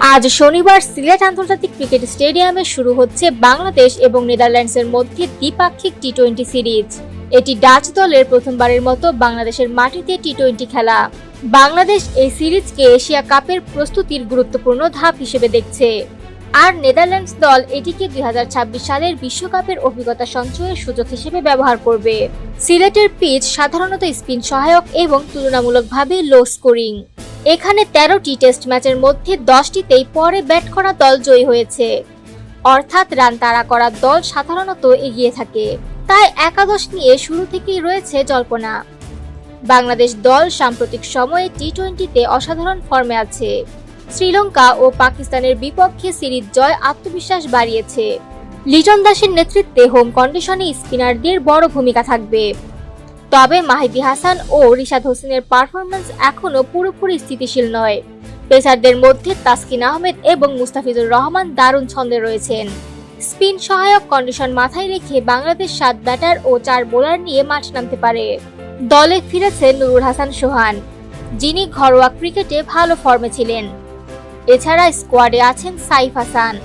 আজ শনিবার সিলেট আন্তর্জাতিক ক্রিকেট স্টেডিয়ামে শুরু হচ্ছে বাংলাদেশ এবং নেদারল্যান্ডসের মধ্যে দ্বিপাক্ষিক টি-20 সিরিজ। এটি ডাচ দলের প্রথমবারের মতো বাংলাদেশের মাটিতে টি-20 খেলা। বাংলাদেশ এই সিরিজকে এশিয়া কাপের প্রস্তুতির গুরুত্বপূর্ণ ধাপ হিসেবে দেখছে, আর নেদারল্যান্ডস দল এটিকে 2026 সালের বিশ্বকাপের অভিজ্ঞতা সঞ্চয়ের সুযোগ হিসেবে ব্যবহার করবে। সিলেটের পিচ সাধারণত স্পিন সহায়ক এবং তুলনামূলকভাবে লো স্কোরিং। এখানে 13টি টেস্ট ম্যাচের মধ্যে 10টিতেই পরে ব্যাট করা দল জয়ী হয়েছে, অর্থাৎ রান তাড়া করা দল সাধারণত এগিয়ে থাকে। তাই একাদশ নিয়ে শুরু থেকেই রয়েছে জল্পনা। বাংলাদেশ দল সাম্প্রতিক সময়ে টি-20তে অসাধারণ ফর্মে আছে। শ্রীলঙ্কা ও পাকিস্তানের বিপক্ষে সিরিজ জয় আত্মবিশ্বাস বাড়িয়েছে। লিটন দাসের নেতৃত্বে হোম কন্ডিশনে স্পিনারদের বড় ভূমিকা থাকবে। তবে মাহিদী হাসান ও রিশাদ হোসেনের পারফরম্যান্স এখনও পুরোপুরি স্থিতিশীল নয়। পেসারদের মধ্যে তাসকিন আহমেদ এবং মুস্তাফিজুর রহমান দারুণ ছন্দে রয়েছেন। স্পিন সহায়ক কন্ডিশন মাথায় রেখে বাংলাদেশ 7 ব্যাটার ও 4 বোলার নিয়ে মাঠে নামতে পারে। দলে ফিরেছেন নুরুল হাসান সোহান, যিনি ঘরোয়া ক্রিকেটে ভালো ফর্মে ছিলেন। এছাড়া স্কোয়াডে আছেন সাইফ হাসান।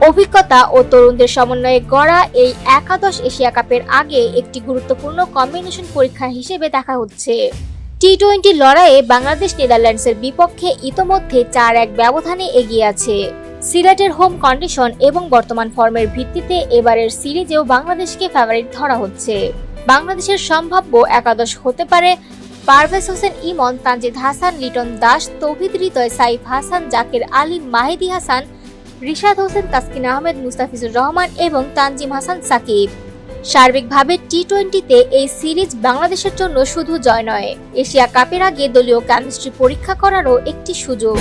অভিজ্ঞতা ও তরুণদের সমন্বয়ে গড়া এই একাদশ এশিয়া কাপের আগে একটি গুরুত্বপূর্ণ কম্বিনেশন পরীক্ষা হিসেবে দেখা হচ্ছে। টি-20 লড়াইয়ে বাংলাদেশ নেদারল্যান্ডসের বিপক্ষে ইতোমধ্যে 4-1 ব্যবধানে এগিয়ে আছে। সিলেটের হোম কন্ডিশন এবং বর্তমান ফর্মের ভিত্তিতে এবারের সিরিজেও বাংলাদেশকে ফেভারিট ধরা হচ্ছে। বাংলাদেশের সম্ভাব্য একাদশ হতে পারে পারভেজ হোসেন ইমন, তানজিদ হাসান, লিটন দাস, তৌহিদ হৃদয়, সাইফ হাসান, জাকির আলী, মাহিদী হাসান, রিশাদ হোসেন, তাসকিন আহমেদ, মুস্তাফিজুর রহমান এবং তানজিম হাসান সাকিব। সার্বিকভাবে টি-20তে এই সিরিজ বাংলাদেশের জন্য শুধু জয় নয়, এশিয়া কাপের আগে দলীয় কেমিস্ট্রি পরীক্ষা করারও একটি সুযোগ।